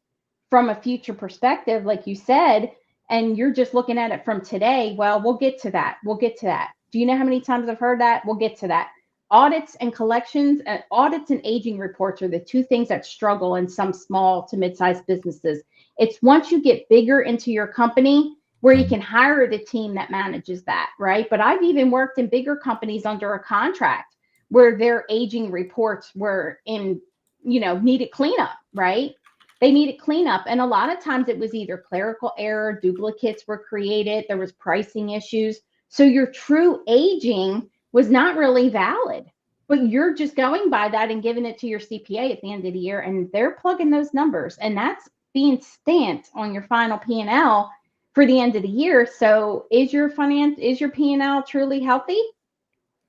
from a future perspective, like you said, and you're just looking at it from today. Well, we'll get to that. We'll get to that. Do you know how many times I've heard that? We'll get to that. Audits and collections, audits and aging reports are the two things that struggle in some small to mid-sized businesses. It's once you get bigger into your company where you can hire the team that manages that, right? But I've even worked in bigger companies under a contract where their aging reports were needed cleanup, right? They needed cleanup. And a lot of times it was either clerical error, duplicates were created, there was pricing issues. So your true aging was not really valid, but you're just going by that and giving it to your CPA at the end of the year, and they're plugging those numbers, and that's being stamped on your final P&L for the end of the year. So is your P&L truly healthy?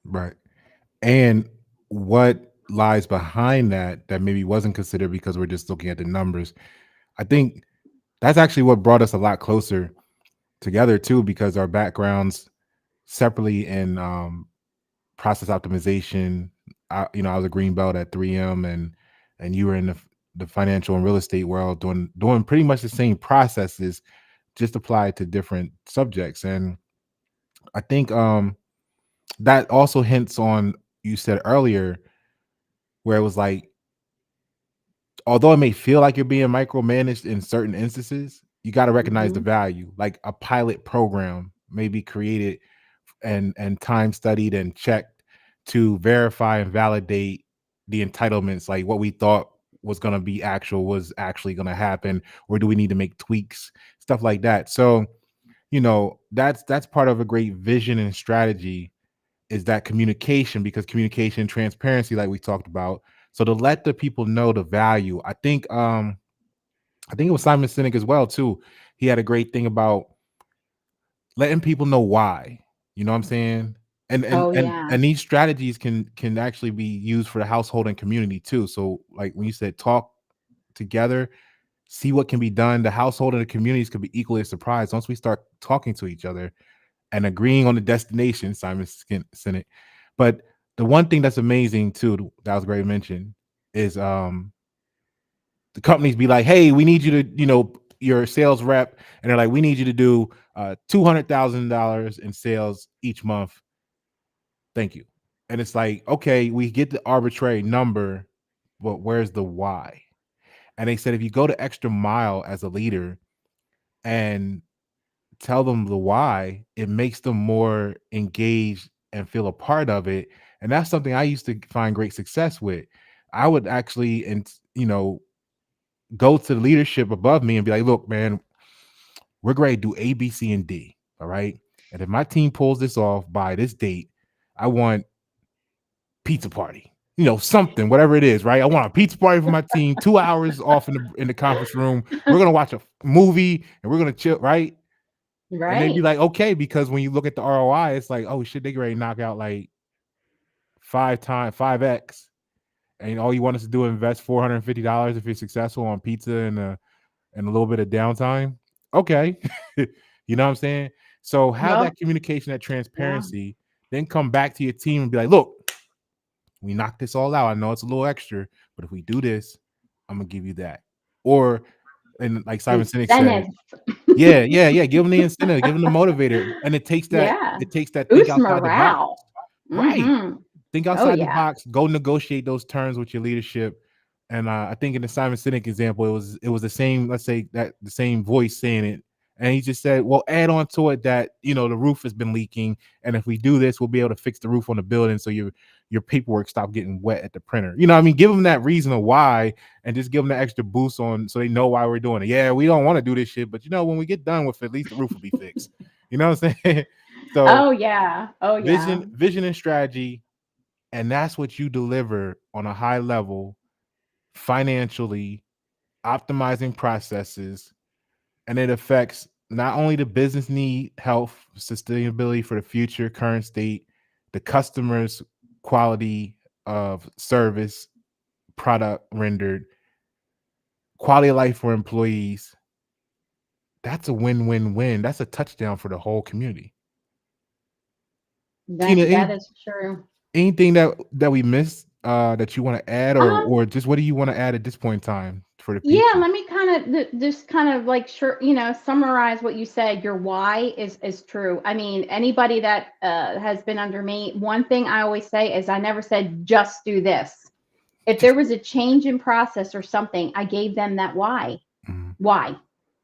Right. And what lies behind that maybe wasn't considered because we're just looking at the numbers. I think that's actually what brought us a lot closer together too, because our backgrounds separately in process optimization. I was a green belt at 3M, and you were in the financial and real estate world doing pretty much the same processes, just applied to different subjects. And I think that also hints on, you said earlier, where it was like, although it may feel like you're being micromanaged in certain instances, you got to recognize the Mm-hmm. value. Like a pilot program may be created and time studied and checked to verify and validate the entitlements, like what we thought was going to be actual was actually going to happen, or do we need to make tweaks, stuff like that. So that's part of a great vision and strategy, is that communication, because communication, transparency, like we talked about. So to let the people know the value, I think it was Simon Sinek as well too. He had a great thing about letting people know why. You know what I'm saying? And and Oh and yeah. and these strategies can actually be used for the household and community too. So like when you said talk together, see what can be done, the household and the communities could be equally as surprised once we start talking to each other and agreeing on the destination, Sinek. But the one thing that's amazing too, that was great mention, is the companies be like, hey, we need you to, your sales rep, and they're like, we need you to do $200,000 in sales each month. Thank you. And it's like, okay, we get the arbitrary number, but where's the why? And they said if you go the extra mile as a leader and tell them the why, it makes them more engaged and feel a part of it. And that's something I used to find great success with. I would actually, and go to the leadership above me and be like, look, man, we're going to do A, B, C, and D. All right. And if my team pulls this off by this date, I want pizza party, something, whatever it is, right? I want a pizza party for my team, 2 hours off in the conference room. We're going to watch a movie and we're going to chill, right? And they'd be Right. like, okay, because when you look at the ROI, it's like, oh shit, they ready to knock out like 5x. And all you want us to do is invest $450 if you're successful on pizza and a little bit of downtime. Okay. You know what I'm saying? So have Well, that communication, that yeah. transparency, then come back to your team and be like, look, we knocked this all out. I know it's a little extra, but if we do this, I'm gonna give you that. Or, and like Simon Sinek said, Incentives. yeah, yeah, yeah. Give them the incentive, give them the motivator, and it takes that. Yeah. It takes that think Boost outside the box. morale. Right. Mm-hmm. Think Oh outside the yeah. box. Go negotiate those terms with your leadership. And I think in the Simon Sinek example, it was the same. Let's say that the same voice saying it, and he just said, "Well, add on to it that the roof has been leaking, and if we do this, we'll be able to fix the roof on the building, so your paperwork stop getting wet at the printer." What I mean, give them that reason of why, and just give them that extra boost on so they know why we're doing it. Yeah, we don't want to do this shit, but when we get done with it, at least the roof will be fixed. You know what I'm saying? So Oh yeah. Oh yeah. vision and strategy, and that's what you deliver on a high level financially, optimizing processes, and it affects not only the business need, health, sustainability for the future, current state, the customers' quality of service, product rendered, quality of life for employees. That's a win-win-win. That's a touchdown for the whole community. Tina, That is true. anything that we missed that you want to add, or Um, or just what do you want to add at this point in time for the yeah, people? let me kind of just kind of like sure, summarize what you said. Your why is true. I mean, anybody that has been under me, one thing I always say is I never said just do this. If there Just was a change in process or something, I gave them that why. mhm, Why?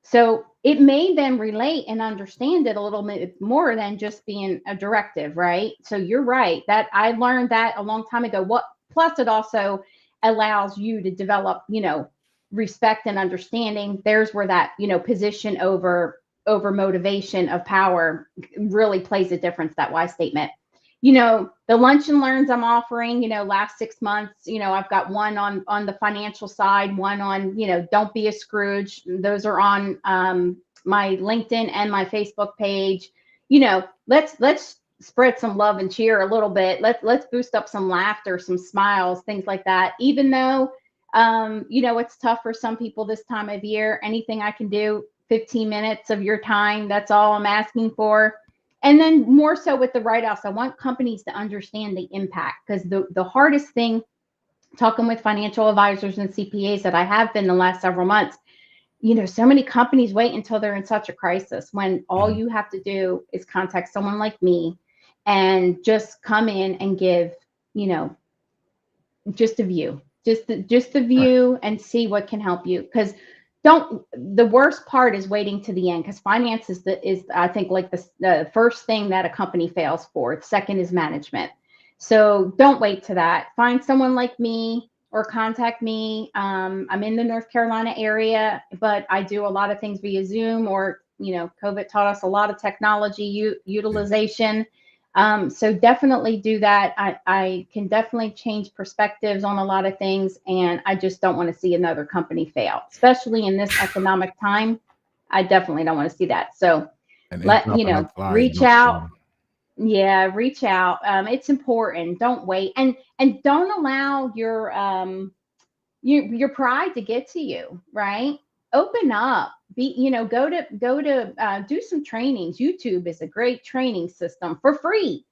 So it made them relate and understand it a little bit more than just being a directive, right? So you're right. That I learned that a long time ago. What plus it also allows you to develop, respect and understanding. There's where that, position over motivation of power really plays a difference, that why statement. The lunch and learns I'm offering, last 6 months, I've got one on the financial side, one on, don't be a Scrooge. Those are on my LinkedIn and my Facebook page. Let's spread some love and cheer a little bit. Let's boost up some laughter, some smiles, things like that. Even though it's tough for some people this time of year, anything I can do, 15 minutes of your time, that's all I'm asking for. And then more so with the write-offs, I want companies to understand the impact, because the hardest thing, talking with financial advisors and CPAs that I have been the last several months, so many companies wait until they're in such a crisis, when all mhm, you have to do is contact someone like me and just come in and give, you know, just a view, just the right. view, and see what can help you. Because don't the worst part is waiting to the end, because finance is I think like the first thing that a company fails for. The second is management. So don't wait to that. Find someone like me or contact me. I'm in the North Carolina area, but I do a lot of things via Zoom, or COVID taught us a lot of technology Yeah. utilization. So definitely do that. I can definitely change perspectives on a lot of things, and I just don't want to see another company fail, especially in this economic time. I definitely don't want to see that. So And then dropping like flies, reach don't out. fail. Yeah, reach out. It's important. Don't wait, and don't allow your pride to get to you, right? Open up. Be go to do some trainings. YouTube is a great training system for free.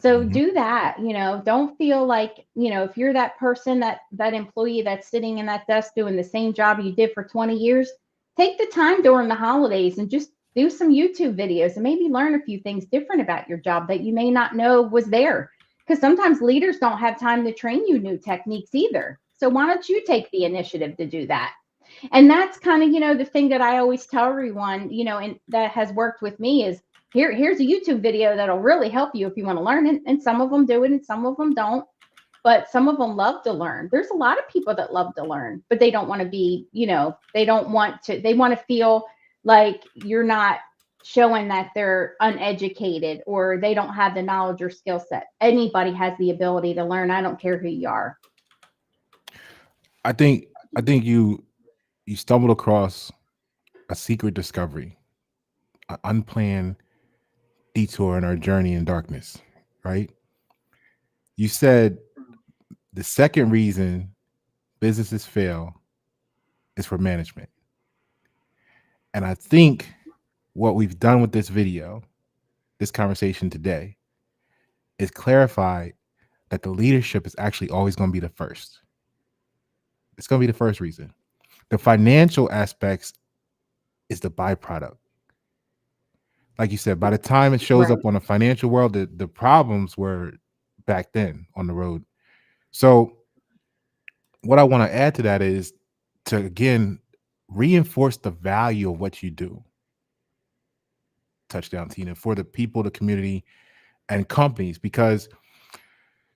So Mhm. do that, don't feel like, if you're that person, that employee that's sitting in that desk doing the same job you did for 20 years, take the time during the holidays and just do some YouTube videos and maybe learn a few things different about your job that you may not know was there. Because sometimes leaders don't have time to train you new techniques either. So why don't you take the initiative to do that? And that's kind of, the thing that I always tell everyone, and that has worked with me is here's a YouTube video that'll really help you if you want to learn it. And some of them do it and some of them don't. But some of them love to learn. There's a lot of people that love to learn, but they don't want to be, they don't want to, they want to feel like you're not showing that they're uneducated or they don't have the knowledge or skill set. Anybody has the ability to learn. I don't care who you are. I think I think you stumbled across a secret discovery, an unplanned detour in our journey in darkness, right? You said the second reason businesses fail is for management. And I think what we've done with this video, this conversation today, is clarify that the leadership is actually always going to be the first. It's going to be the first reason. The financial aspects is the byproduct. Like you said, by the time it shows Right. up on the financial world, the problems were back then on the road. So what I want to add to that is to again reinforce the value of what you do, Touchdown Tina, for the people, the community, and companies, because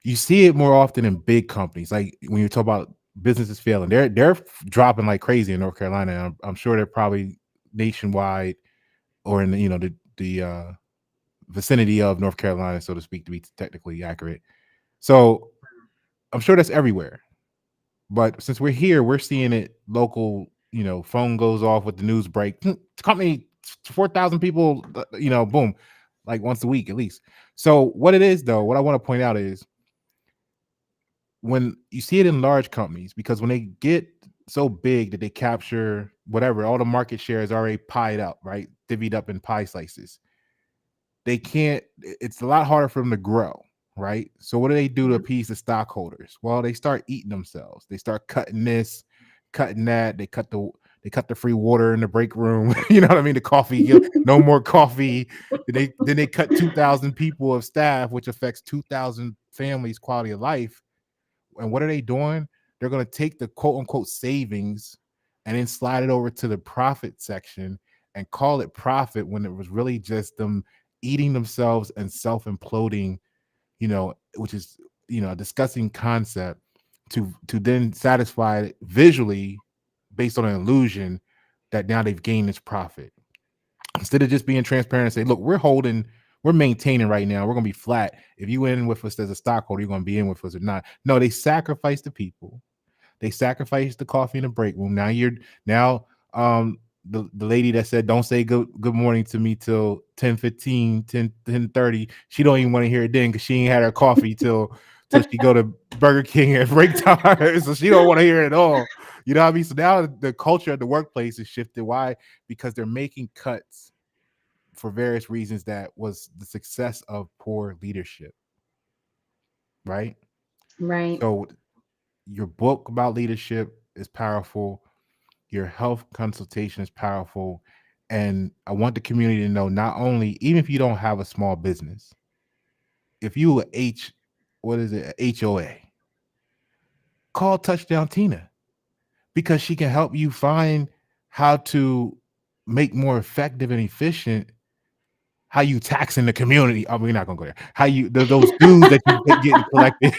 you see it more often in big companies. Like when you talk about businesses failing, they're dropping like crazy in North Carolina. And I'm sure they're probably nationwide or in the, the vicinity of North Carolina, so to speak, to be technically accurate. So I'm sure that's everywhere. But since we're here, we're seeing it local. Phone goes off with the news break. Company 4,000 people. Boom, like once a week at least. So what it is, though, what I want to point out is when you see it in large companies, because when they get so big that they capture whatever, all the market share is already pied up, right? Divvied up in pie slices. They can't, it's a lot harder for them to grow, right? So what do they do to appease the stockholders? Well, they start eating themselves. They start cutting this, cutting that. They cut the free water in the break room. You know what I mean? The coffee, no more coffee. Then they cut 2,000 people of staff, which affects 2,000 families' quality of life. And what are they doing? They're going to take the quote unquote savings and then slide it over to the profit section and call it profit when it was really just them eating themselves and self imploding, which is, a disgusting concept to then satisfy it visually based on an illusion that now they've gained this profit. Instead of just being transparent and say, look, we're maintaining right now. We're going to be flat. If you in with us as a stockholder, you're going to be in with us or not. No, they sacrifice the people. They sacrifice the coffee in the break room. Now the lady that said don't say good morning to me till 10:15, 10:30. She don't even want to hear it then because she ain't had her coffee till she go to Burger King at break time. So she don't want to hear it at all. You know what I mean? So now the culture at the workplace is shifted. Why? Because they're making cuts for various reasons that was the success of poor leadership, right? Right. So your book about leadership is powerful. Your health consultation is powerful. And I want the community to know, not only, even if you don't have a small business, if you what is it, HOA, call Touchdown Tina because she can help you find how to make more effective and efficient how you taxing the community. Oh, we're not gonna go there. How you those dues that you getting collected,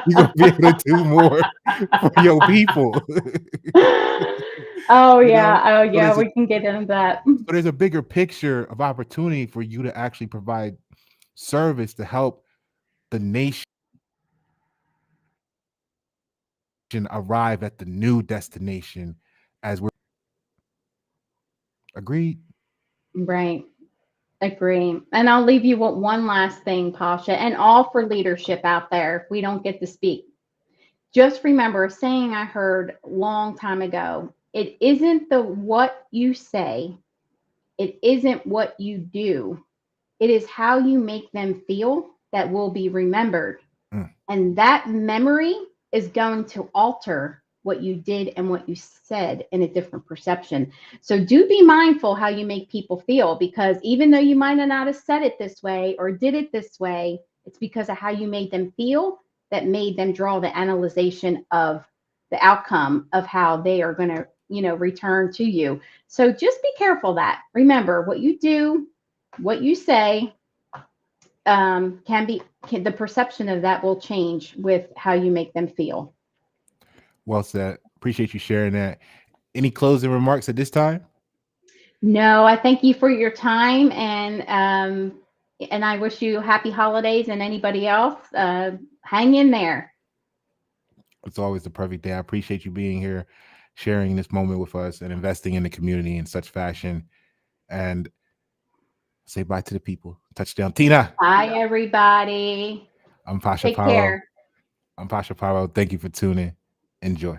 you're gonna be able to do more for your people. Oh you know, yeah. Oh so yeah. We can get into that. there's a bigger picture of opportunity for you to actually provide service to help the nation arrive at the new destination as we're agreed. Right. Agree. And I'll leave you with one last thing, Pasha, and all for leadership out there if we don't get to speak. Just remember a saying I heard a long time ago. It isn't the what you say, it isn't what you do, It is how you make them feel that will be remembered. Mm. And that memory is going to alter what you did and what you said in a different perception. So do be mindful how you make people feel, because even though you might not have said it this way or did it this way, it's because of how you made them feel that made them draw the analyzation of the outcome of how they are going to, return to you. So just be careful that. Remember, what you do, what you say, the perception of that will change with how you make them feel. Well said. Appreciate you sharing that. Any closing remarks at this time? No, I thank you for your time, and I wish you happy holidays. And anybody else, hang in there. It's always the perfect day. I appreciate you being here, sharing this moment with us, and investing in the community in such fashion. And say bye to the people. Touchdown, Tina. Bye, everybody. I'm Pasha Take Paroh. care. I'm Pasha Paroh. Thank you for tuning. Enjoy.